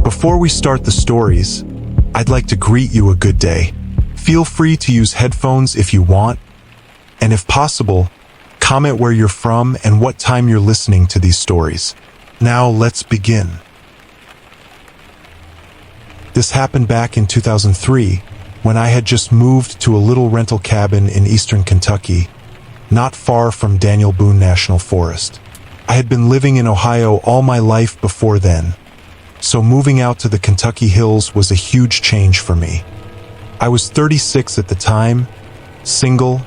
Before we start the stories, I'd like to greet you a good day. Feel free to use headphones if you want, and if possible, comment where you're from and what time you're listening to these stories. Now let's begin. This happened back in 2003, when I had just moved to a little rental cabin in eastern Kentucky, not far from Daniel Boone National Forest. I had been living in Ohio all my life before then, so moving out to the Kentucky hills was a huge change for me. I was 36 at the time, single,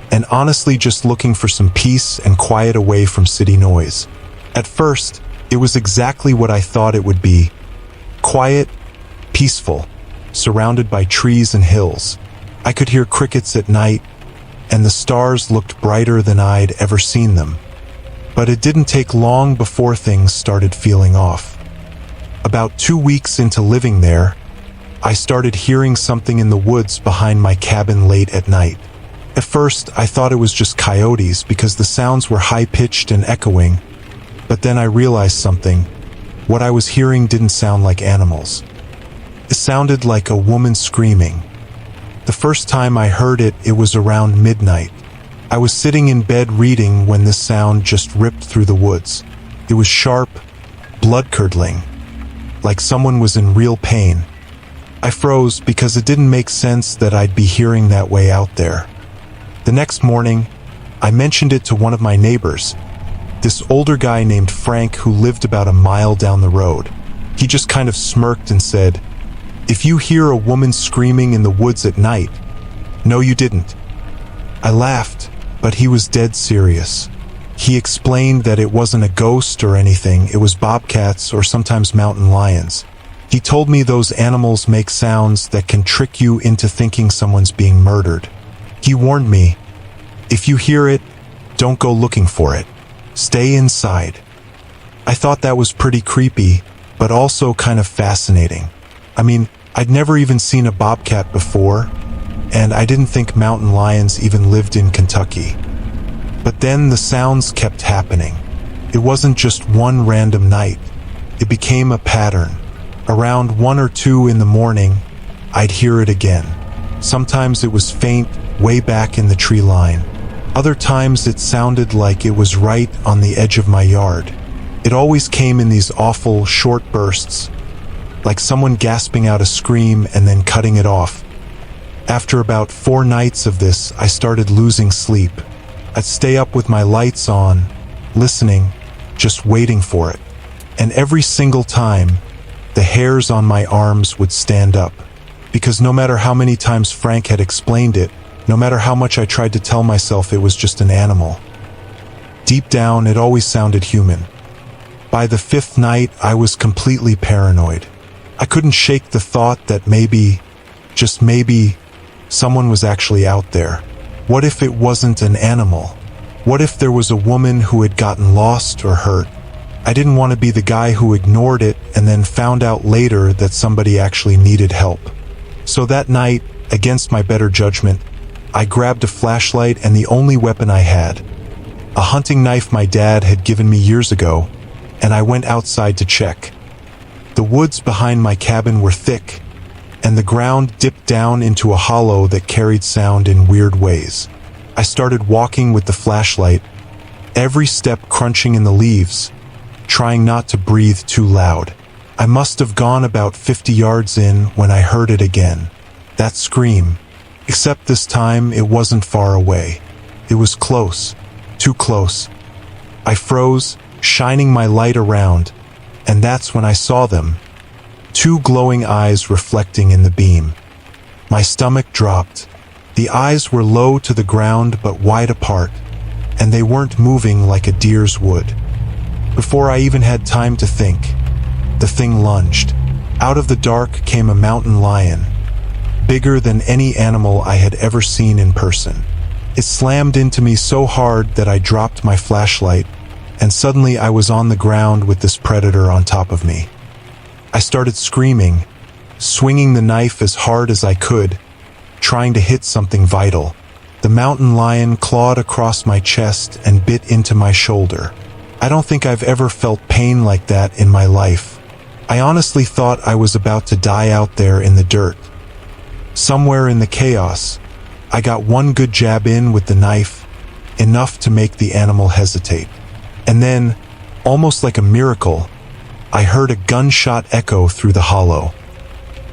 and honestly just looking for some peace and quiet away from city noise. At first, it was exactly what I thought it would be. Quiet, peaceful, surrounded by trees and hills. I could hear crickets at night, and the stars looked brighter than I'd ever seen them. But it didn't take long before things started feeling off. About 2 weeks into living there, I started hearing something in the woods behind my cabin late at night. At first, I thought it was just coyotes because the sounds were high-pitched and echoing, but then I realized something. What I was hearing didn't sound like animals. It sounded like a woman screaming. The first time I heard it, it was around midnight. I was sitting in bed reading when this sound just ripped through the woods. It was sharp, blood-curdling, like someone was in real pain. I froze because it didn't make sense that I'd be hearing that way out there. The next morning, I mentioned it to one of my neighbors, this older guy named Frank who lived about a mile down the road. He just kind of smirked and said, "If you hear a woman screaming in the woods at night, no you didn't." I laughed, but he was dead serious. He explained that it wasn't a ghost or anything, it was bobcats or sometimes mountain lions. He told me those animals make sounds that can trick you into thinking someone's being murdered. He warned me, if you hear it, don't go looking for it. Stay inside. I thought that was pretty creepy, but also kind of fascinating. I mean, I'd never even seen a bobcat before, and I didn't think mountain lions even lived in Kentucky. But then the sounds kept happening. It wasn't just one random night. It became a pattern. Around 1 or 2 in the morning, I'd hear it again. Sometimes it was faint, way back in the tree line. Other times it sounded like it was right on the edge of my yard. It always came in these awful, short bursts, like someone gasping out a scream and then cutting it off. After about 4 nights of this, I started losing sleep. I'd stay up with my lights on, listening, just waiting for it. And every single time, the hairs on my arms would stand up. Because no matter how many times Frank had explained it, no matter how much I tried to tell myself it was just an animal, deep down it always sounded human. By the 5th night, I was completely paranoid. I couldn't shake the thought that maybe, just maybe, someone was actually out there. What if it wasn't an animal? What if there was a woman who had gotten lost or hurt? I didn't want to be the guy who ignored it and then found out later that somebody actually needed help. So that night, against my better judgment, I grabbed a flashlight and the only weapon I had, a hunting knife my dad had given me years ago, and I went outside to check. The woods behind my cabin were thick, and the ground dipped down into a hollow that carried sound in weird ways. I started walking with the flashlight, every step crunching in the leaves, trying not to breathe too loud. I must have gone about 50 yards in when I heard it again. That scream. Except this time it wasn't far away. It was close, too close. I froze, shining my light around, and that's when I saw them. 2 glowing eyes reflecting in the beam. My stomach dropped. The eyes were low to the ground but wide apart, and they weren't moving like a deer's would. Before I even had time to think, the thing lunged. Out of the dark came a mountain lion, bigger than any animal I had ever seen in person. It slammed into me so hard that I dropped my flashlight, and suddenly I was on the ground with this predator on top of me. I started screaming, swinging the knife as hard as I could, trying to hit something vital. The mountain lion clawed across my chest and bit into my shoulder. I don't think I've ever felt pain like that in my life. I honestly thought I was about to die out there in the dirt. Somewhere in the chaos, I got one good jab in with the knife, enough to make the animal hesitate. And then, almost like a miracle, I heard a gunshot echo through the hollow.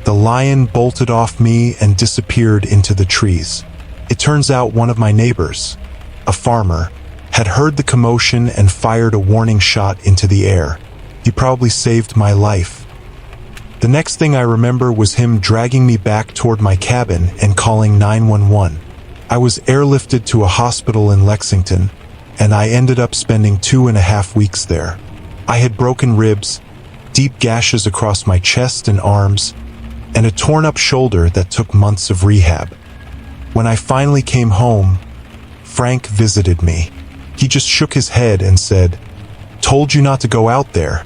The lion bolted off me and disappeared into the trees. It turns out one of my neighbors, a farmer, had heard the commotion and fired a warning shot into the air. He probably saved my life. The next thing I remember was him dragging me back toward my cabin and calling 911. I was airlifted to a hospital in Lexington, and I ended up spending 2.5 weeks there. I had broken ribs, deep gashes across my chest and arms, and a torn-up shoulder that took months of rehab. When I finally came home, Frank visited me. He just shook his head and said, "Told you not to go out there."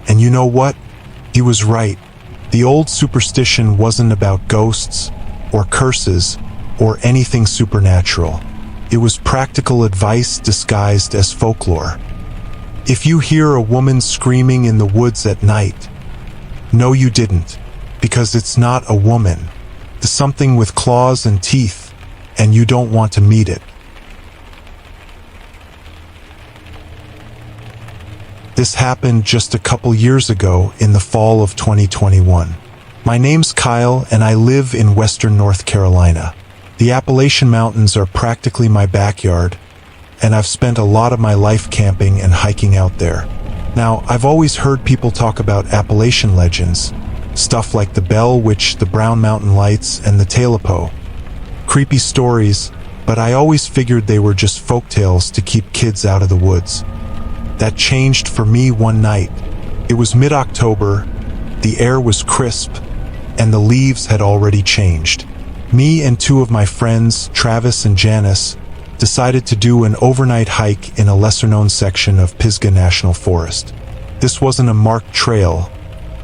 And you know what? He was right. The old superstition wasn't about ghosts, or curses, or anything supernatural. It was practical advice disguised as folklore. If you hear a woman screaming in the woods at night, no you didn't, because it's not a woman. It's something with claws and teeth, and you don't want to meet it. This happened just a couple years ago in the fall of 2021. My name's Kyle, and I live in western North Carolina. The Appalachian Mountains are practically my backyard, and I've spent a lot of my life camping and hiking out there. Now, I've always heard people talk about Appalachian legends, stuff like the Bell Witch, the Brown Mountain Lights, and the Talipo. Creepy stories, but I always figured they were just folktales to keep kids out of the woods. That changed for me one night. It was mid-October, the air was crisp, and the leaves had already changed. Me and two of my friends, Travis and Janice, decided to do an overnight hike in a lesser-known section of Pisgah National Forest. This wasn't a marked trail,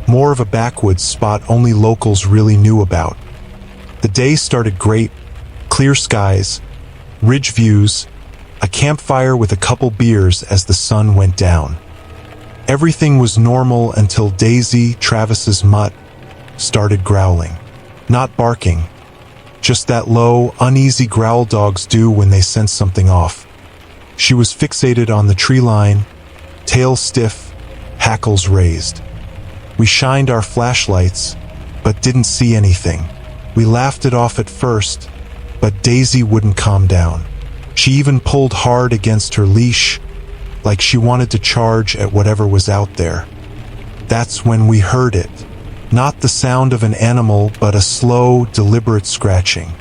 more of a backwoods spot only locals really knew about. The day started great, clear skies, ridge views, a campfire with a couple beers as the sun went down. Everything was normal until Daisy, Travis's mutt, started growling. Not barking, just that low, uneasy growl dogs do when they sense something off. She was fixated on the tree line, tail stiff, hackles raised. We shined our flashlights, but didn't see anything. We laughed it off at first, but Daisy wouldn't calm down. She even pulled hard against her leash, like she wanted to charge at whatever was out there. That's when we heard it. Not the sound of an animal, but a slow, deliberate scratching,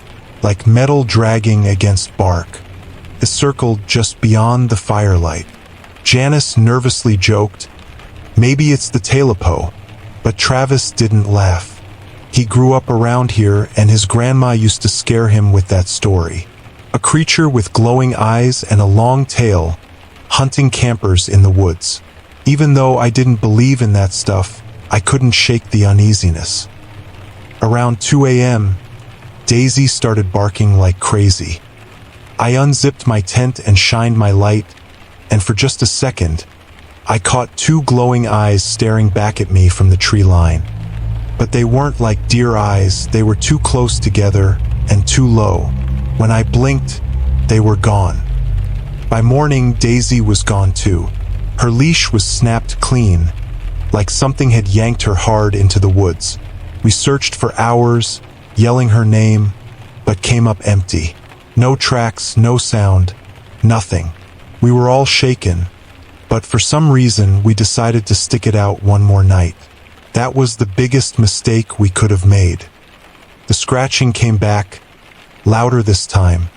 like metal dragging against bark. It circled just beyond the firelight. Janice nervously joked, "Maybe it's the Talipo," but Travis didn't laugh. He grew up around here, and his grandma used to scare him with that story. A creature with glowing eyes and a long tail, hunting campers in the woods. Even though I didn't believe in that stuff, I couldn't shake the uneasiness. Around 2 a.m., Daisy started barking like crazy. I unzipped my tent and shined my light, and for just a second, I caught two glowing eyes staring back at me from the tree line. But they weren't like deer eyes, they were too close together and too low. When I blinked, they were gone. By morning, Daisy was gone too. Her leash was snapped clean, like something had yanked her hard into the woods. We searched for hours, yelling her name, but came up empty. No tracks, no sound, nothing. We were all shaken, but for some reason we decided to stick it out one more night. That was the biggest mistake we could have made. The scratching came back, louder this time.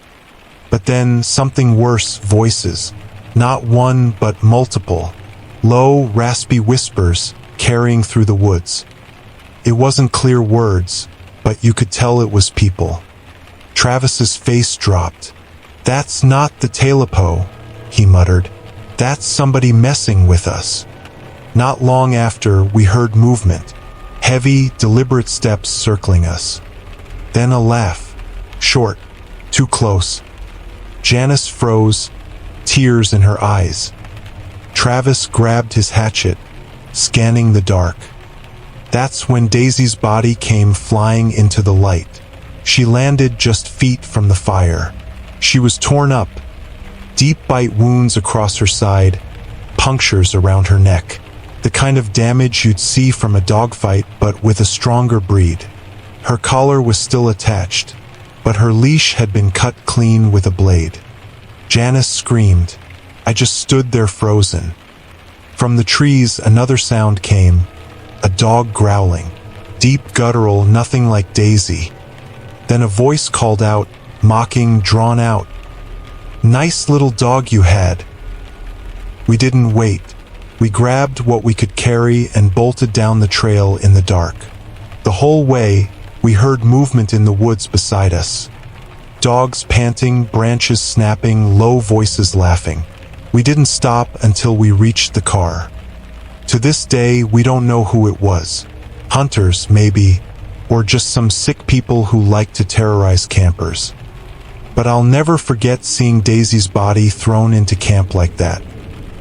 But then something worse, voices. Not one, but multiple. Low, raspy whispers carrying through the woods. It wasn't clear words, but you could tell it was people. Travis's face dropped. "That's not the Talipo," he muttered. "That's somebody messing with us." Not long after, we heard movement. Heavy, deliberate steps circling us. Then a laugh. Short, too close. Janice froze, tears in her eyes. Travis grabbed his hatchet, scanning the dark. That's when Daisy's body came flying into the light. She landed just feet from the fire. She was torn up, deep bite wounds across her side, punctures around her neck. The kind of damage you'd see from a dogfight, but with a stronger breed. Her collar was still attached, but her leash had been cut clean with a blade. Janice screamed. I just stood there frozen. From the trees, another sound came, a dog growling. Deep guttural, nothing like Daisy. Then a voice called out, mocking, drawn out. Nice little dog you had. We didn't wait. We grabbed what we could carry and bolted down the trail in the dark. The whole way, we heard movement in the woods beside us. Dogs panting, branches snapping, low voices laughing. We didn't stop until we reached the car. To this day, we don't know who it was. Hunters, maybe, or just some sick people who like to terrorize campers. But I'll never forget seeing Daisy's body thrown into camp like that.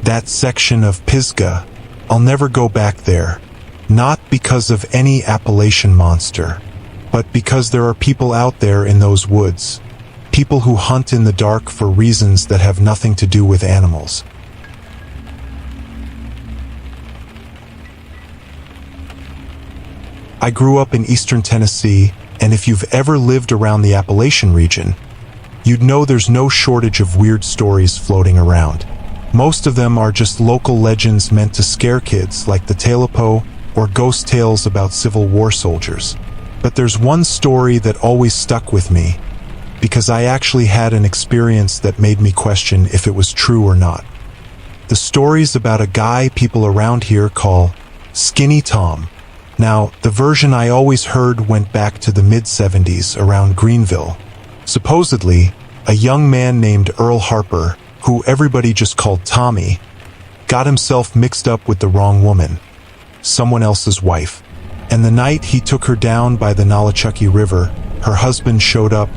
That section of Pisgah, I'll never go back there. Not because of any Appalachian monster, but because there are people out there in those woods. People who hunt in the dark for reasons that have nothing to do with animals. I grew up in eastern Tennessee, and if you've ever lived around the Appalachian region, you'd know there's no shortage of weird stories floating around. Most of them are just local legends meant to scare kids, like the Talopo or ghost tales about Civil War soldiers. But there's one story that always stuck with me, because I actually had an experience that made me question if it was true or not. The story's about a guy people around here call Skinny Tom. Now, the version I always heard went back to the mid-70s around Greenville. Supposedly, a young man named Earl Harper, who everybody just called Tommy, got himself mixed up with the wrong woman, someone else's wife. And the night he took her down by the Appalachia River, her husband showed up,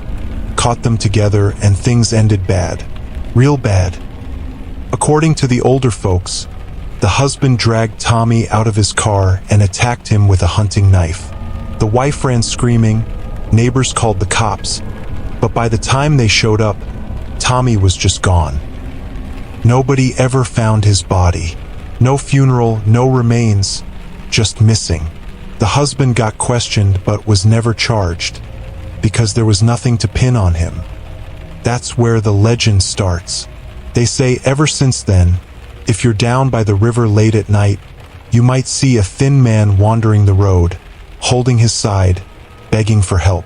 caught them together, and things ended bad. Real bad. According to the older folks, the husband dragged Tommy out of his car and attacked him with a hunting knife. The wife ran screaming, neighbors called the cops, but by the time they showed up, Tommy was just gone. Nobody ever found his body. No funeral, no remains, just missing. The husband got questioned but was never charged, because there was nothing to pin on him. That's where the legend starts. They say ever since then, if you're down by the river late at night, you might see a thin man wandering the road, holding his side, begging for help.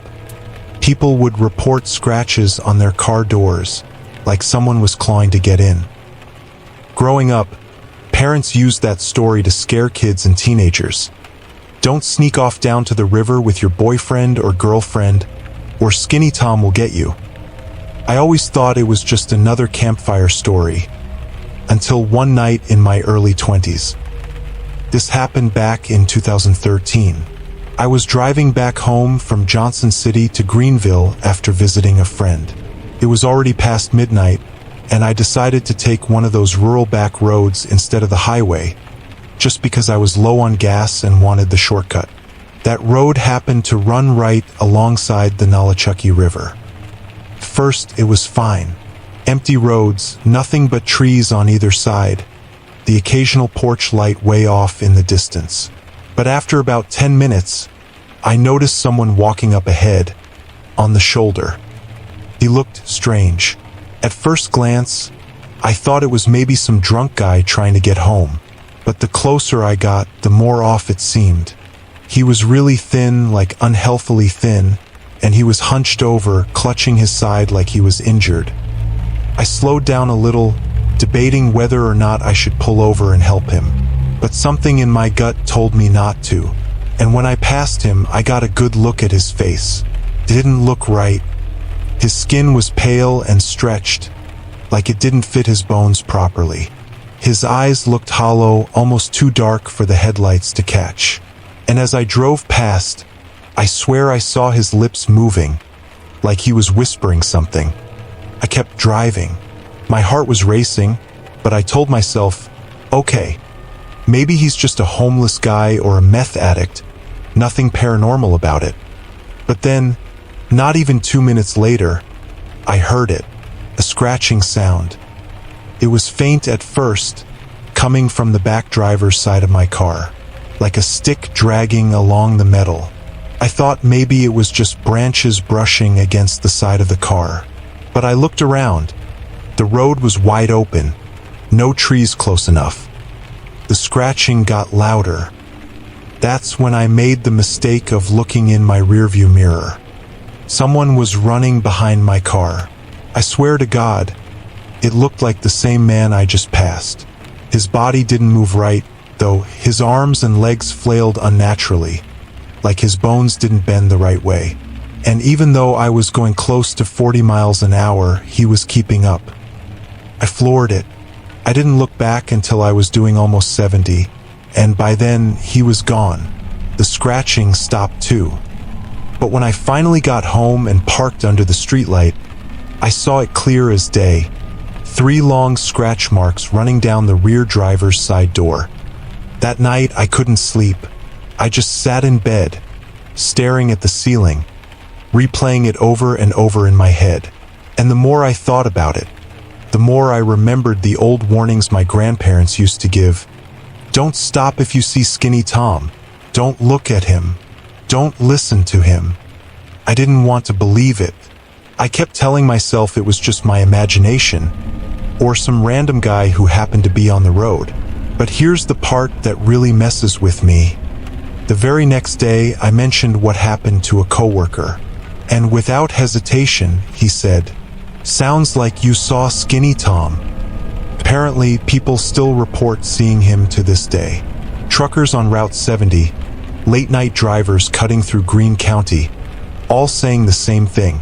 People would report scratches on their car doors, like someone was clawing to get in. Growing up, parents used that story to scare kids and teenagers. Don't sneak off down to the river with your boyfriend or girlfriend, or Skinny Tom will get you. I always thought it was just another campfire story, until one night in my early 20s. This happened back in 2013. I was driving back home from Johnson City to Greenville after visiting a friend. It was already past midnight, and I decided to take one of those rural back roads instead of the highway, just because I was low on gas and wanted the shortcut. That road happened to run right alongside the Appalachia River. First, it was fine. Empty roads, nothing but trees on either side, the occasional porch light way off in the distance. But after about 10 minutes, I noticed someone walking up ahead, on the shoulder. He looked strange. At first glance, I thought it was maybe some drunk guy trying to get home. But the closer I got, the more off it seemed. He was really thin, like unhealthily thin, and he was hunched over, clutching his side like he was injured. I slowed down a little, debating whether or not I should pull over and help him. But something in my gut told me not to. And when I passed him, I got a good look at his face. It didn't look right. His skin was pale and stretched, like it didn't fit his bones properly. His eyes looked hollow, almost too dark for the headlights to catch. And as I drove past, I swear I saw his lips moving, like he was whispering something. I kept driving. My heart was racing, but I told myself, okay, maybe he's just a homeless guy or a meth addict Nothing paranormal about it. But then, not even 2 minutes later, I heard it. A scratching sound. It was faint at first, coming from the back driver's side of my car, like a stick dragging along the metal. I thought maybe it was just branches brushing against the side of the car. But I looked around. The road was wide open, no trees close enough. The scratching got louder. That's when I made the mistake of looking in my rearview mirror. Someone was running behind my car. I swear to God, it looked like the same man I just passed. His body didn't move right, though. His arms and legs flailed unnaturally, like his bones didn't bend the right way. And even though I was going close to 40 miles an hour, he was keeping up. I floored it. I didn't look back until I was doing almost 70, and by then he was gone. The scratching stopped too. But when I finally got home and parked under the streetlight, I saw it clear as day. 3 long scratch marks running down the rear driver's side door. That night I couldn't sleep. I just sat in bed, staring at the ceiling, replaying it over and over in my head. And the more I thought about it, the more I remembered the old warnings my grandparents used to give. Don't stop if you see Skinny Tom. Don't look at him. Don't listen to him. I didn't want to believe it. I kept telling myself it was just my imagination, or some random guy who happened to be on the road. But here's the part that really messes with me. The very next day, I mentioned what happened to a coworker, and without hesitation, he said, "Sounds like you saw Skinny Tom." Apparently, people still report seeing him to this day. Truckers on Route 70, late-night drivers cutting through Greene County, all saying the same thing.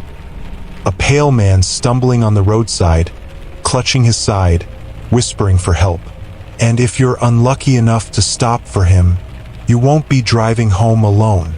A pale man stumbling on the roadside, clutching his side, whispering for help. And if you're unlucky enough to stop for him, you won't be driving home alone.